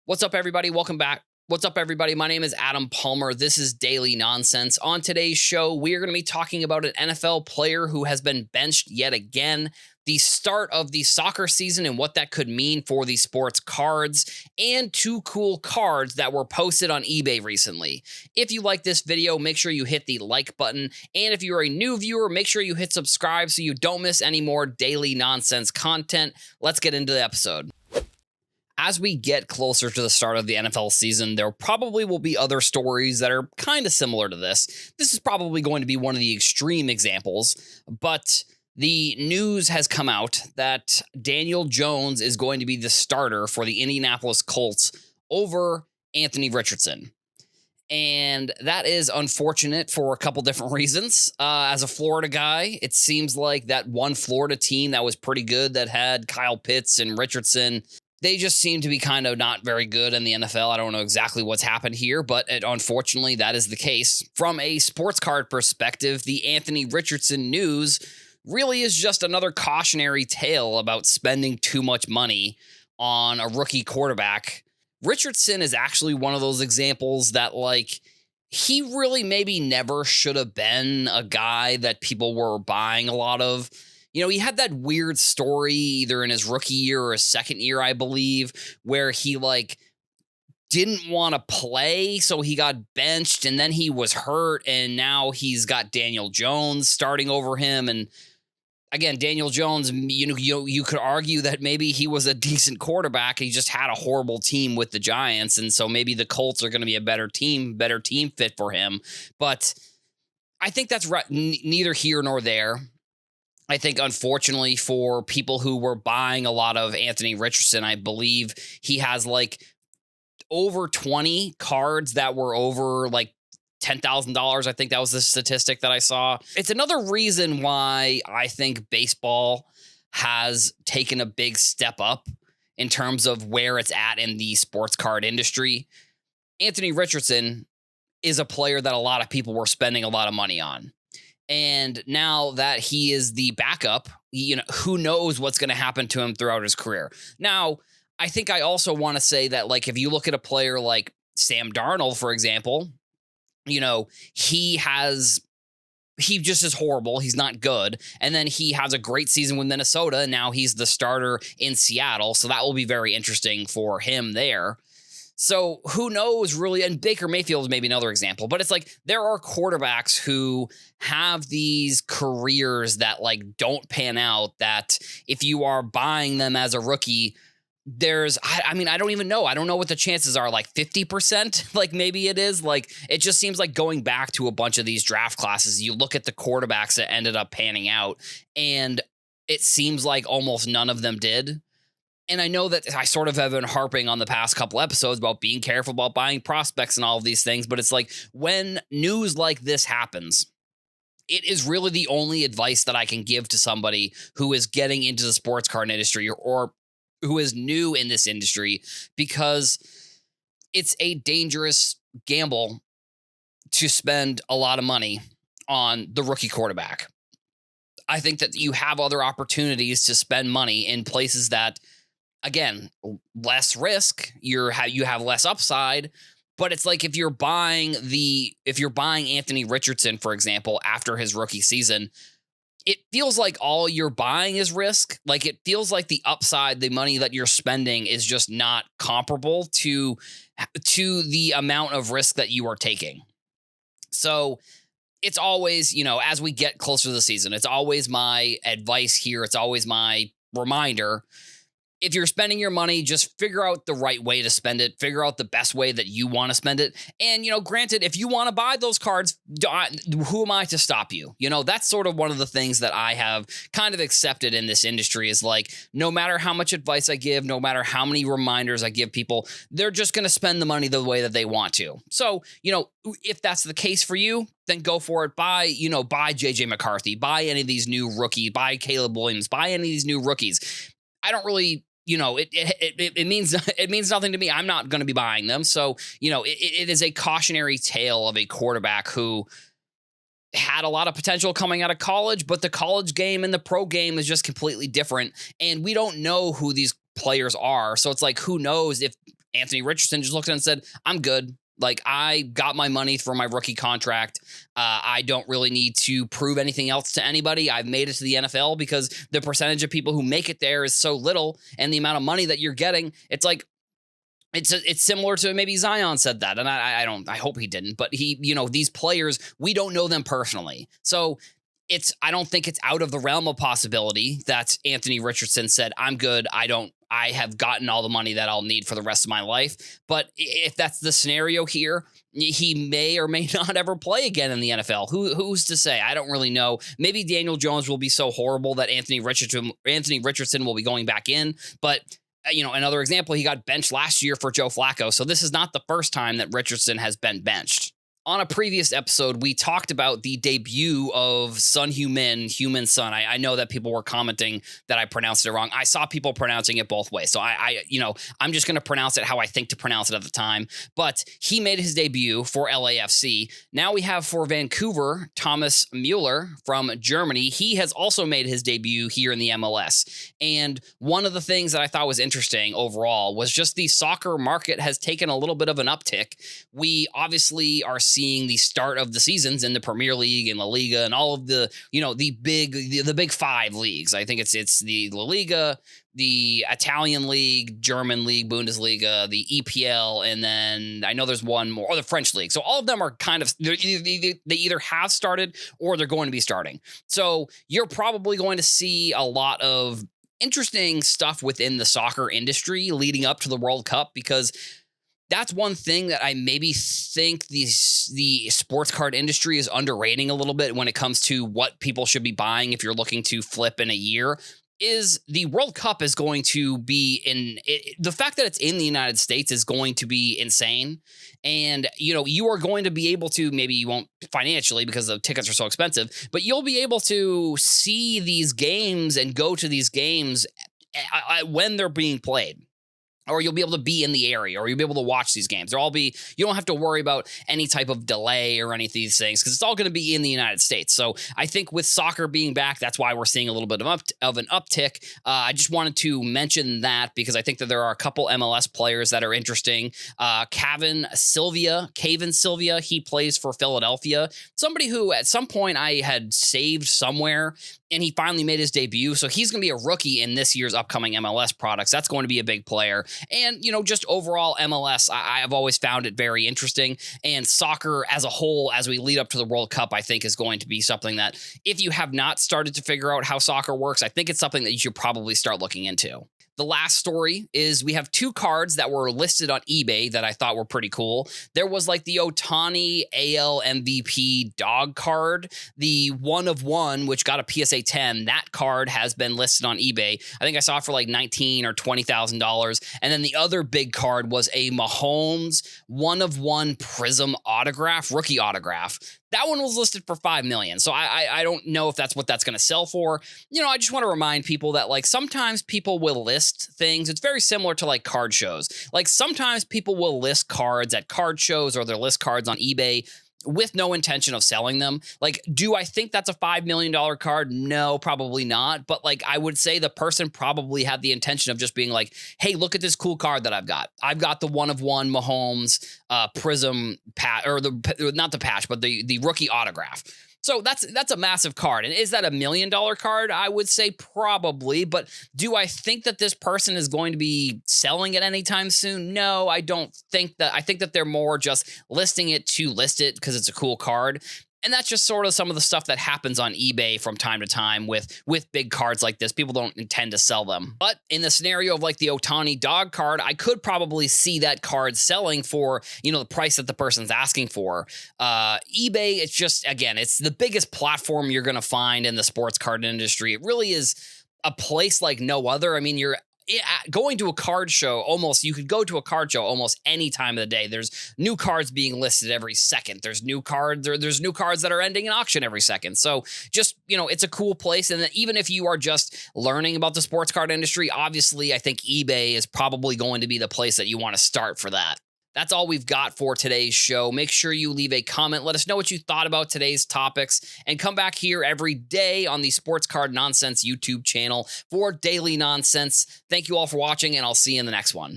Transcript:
What's up, everybody? Welcome back. What's up, everybody? My name is Adam Palmer. This is Daily Nonsense. On today's show, we are going to be talking about an NFL player who has been benched yet again, the start of the soccer season and what that could mean for the sports cards, and two cool cards that were posted on eBay recently. If you like this video, make sure you hit the like button. And if you're a new viewer, make sure you hit subscribe so you don't miss any more Daily Nonsense content. Let's get into the episode. As we get closer to the start of the NFL season, there probably will be other stories that are kind of similar to this. This is probably going to be one of the extreme examples, but the news has come out that Daniel Jones is going to be the starter for the Indianapolis Colts over Anthony Richardson. And that is unfortunate for a couple different reasons. As a Florida guy, it seems like that one Florida team that was pretty good that had Kyle Pitts and Richardson, they just seem to be kind of not very good in the NFL. I don't know exactly what's happened here, but unfortunately, that is the case. From a sports card perspective, the Anthony Richardson news really is just another cautionary tale about spending too much money on a rookie quarterback. Richardson is actually one of those examples that, like, he really maybe never should have been a guy that people were buying a lot of. You know, he had that weird story either in his rookie year or his second year, I believe, where he didn't want to play, so he got benched, and then he was hurt, and now he's got Daniel Jones starting over him. And again, Daniel Jones, you could argue that maybe he was a decent quarterback. He just had a horrible team with the Giants, and so maybe the Colts are going to be a better team fit for him. But I think that's neither here nor there. I think, unfortunately, for people who were buying a lot of Anthony Richardson, I believe he has over 20 cards that were over $10,000. I think that was the statistic that I saw. It's another reason why I think baseball has taken a big step up in terms of where it's at in the sports card industry. Anthony Richardson is a player that a lot of people were spending a lot of money on. And now that he is the backup, who knows what's going to happen to him throughout his career. Now, I think I also want to say that, if you look at a player like Sam Darnold, for example, he just is horrible. He's not good. And then he has a great season with Minnesota. And now he's the starter in Seattle. So that will be very interesting for him there. So who knows, really? And Baker Mayfield is maybe another example, but it's there are quarterbacks who have these careers that don't pan out, that if you are buying them as a rookie, I don't even know. I don't know what the chances are, 50%, maybe it is. It just seems like going back to a bunch of these draft classes, you look at the quarterbacks that ended up panning out, and it seems like almost none of them did. And I know that I sort of have been harping on the past couple episodes about being careful about buying prospects and all of these things, but it's when news like this happens, it is really the only advice that I can give to somebody who is getting into the sports card industry or who is new in this industry, because it's a dangerous gamble to spend a lot of money on the rookie quarterback. I think that you have other opportunities to spend money in places that, again, less risk, you have less upside, but it's if you're buying Anthony Richardson, for example, after his rookie season, it feels like all you're buying is risk. It feels like the upside, the money that you're spending is just not comparable to the amount of risk that you are taking. So it's always, as we get closer to the season, it's always my advice here. It's always my reminder. If you're spending your money, just figure out the right way to spend it. Figure out the best way that you want to spend it. And, granted, if you want to buy those cards, who am I to stop you? That's sort of one of the things that I have kind of accepted in this industry is no matter how much advice I give, no matter how many reminders I give people, they're just going to spend the money the way that they want to. So, if that's the case for you, then go for it. Buy JJ McCarthy, buy any of these new rookies, buy Caleb Williams, buy any of these new rookies. I don't really, it means nothing to me. I'm not going to be buying them. So, it is a cautionary tale of a quarterback who had a lot of potential coming out of college, but the college game and the pro game is just completely different. And we don't know who these players are. So it's who knows if Anthony Richardson just looked at it and said, I'm good. Like, I got my money for my rookie contract. I don't really need to prove anything else to anybody. I've made it to the NFL because the percentage of people who make it there is so little, and the amount of money that you're getting, it's like, it's similar to maybe Zion said that. And I hope he didn't, but these players, we don't know them personally. So I don't think it's out of the realm of possibility that Anthony Richardson said, I'm good. I have gotten all the money that I'll need for the rest of my life. But if that's the scenario here, he may or may not ever play again in the NFL. Who's to say? I don't really know. Maybe Daniel Jones will be so horrible that Anthony Richardson will be going back in. But another example, he got benched last year for Joe Flacco. So this is not the first time that Richardson has been benched. On a previous episode, we talked about the debut of Son Heung-min Son. I know that people were commenting that I pronounced it wrong. I saw people pronouncing it both ways. So I'm just going to pronounce it how I think to pronounce it at the time. But he made his debut for LAFC. Now we have for Vancouver, Thomas Müller from Germany. He has also made his debut here in the MLS. And one of the things that I thought was interesting overall was just the soccer market has taken a little bit of an uptick. We obviously are seeing the start of the seasons in the Premier League and La Liga and all of the the big five leagues. I think it's the La Liga, the Italian League, German League, Bundesliga, the EPL, and then I know there's one more, or the French League. So all of them are kind of, they either have started or they're going to be starting. So you're probably going to see a lot of interesting stuff within the soccer industry leading up to the World Cup, because that's one thing that I maybe think the sports card industry is underrating a little bit when it comes to what people should be buying if you're looking to flip in a year. Is the World Cup is going to be the fact that it's in the United States is going to be insane. And, you are going to be able to, maybe you won't financially because the tickets are so expensive, but you'll be able to see these games and go to these games when they're being played. Or you'll be able to be in the area, or you'll be able to watch these games. You don't have to worry about any type of delay or any of these things, because it's all going to be in the United States. So I think with soccer being back, that's why we're seeing a little bit of an uptick. I just wanted to mention that because I think that there are a couple MLS players that are interesting. Kevin Sylvia, he plays for Philadelphia. Somebody who at some point I had saved somewhere, and he finally made his debut. So he's going to be a rookie in this year's upcoming MLS products. That's going to be a big player. And, just overall MLS, I have always found it very interesting. And soccer as a whole, as we lead up to the World Cup, I think is going to be something that if you have not started to figure out how soccer works, I think it's something that you should probably start looking into. The last story is we have two cards that were listed on eBay that I thought were pretty cool. There was like the Ohtani AL MVP dog card, the 1 of 1, which got a PSA 10. That card has been listed on eBay. I think I saw it for like $19,000 or $20,000. And then the other big card was a Mahomes 1 of 1 Prism autograph, rookie autograph. That one was listed for $5 million. So I don't know if that's what that's going to sell for. I just want to remind people that like sometimes people will list things. It's very similar to like card shows. Like sometimes people will list cards at card shows, or they'll list cards on eBay with no intention of selling them. Like, do I think that's a $5 million card? No, probably not. But like, I would say the person probably had the intention of just being like, hey, look at this cool card that I've got. I've got the 1 of 1 Mahomes Prism patch, or not the patch, but the rookie autograph. So that's a massive card. And is that $1 million card? I would say probably. But do I think that this person is going to be selling it anytime soon? No, I don't think that. I think that they're more just listing it to list it because it's a cool card. And that's just sort of some of the stuff that happens on eBay from time to time with big cards like this. People don't intend to sell them. But in the scenario of like the Ohtani dog card, I could probably see that card selling for, the price that the person's asking for. eBay, it's just, again, it's the biggest platform you're going to find in the sports card industry. It really is a place like no other. I mean, you're going to a card show, you could go to a card show almost any time of the day. There's new cards being listed every second. There's new cards that are ending in auction every second. So just, it's a cool place. And even if you are just learning about the sports card industry, obviously I think eBay is probably going to be the place that you want to start for that. That's all we've got for today's show. Make sure you leave a comment. Let us know what you thought about today's topics, and come back here every day on the Sports Card Nonsense YouTube channel for daily nonsense. Thank you all for watching, and I'll see you in the next one.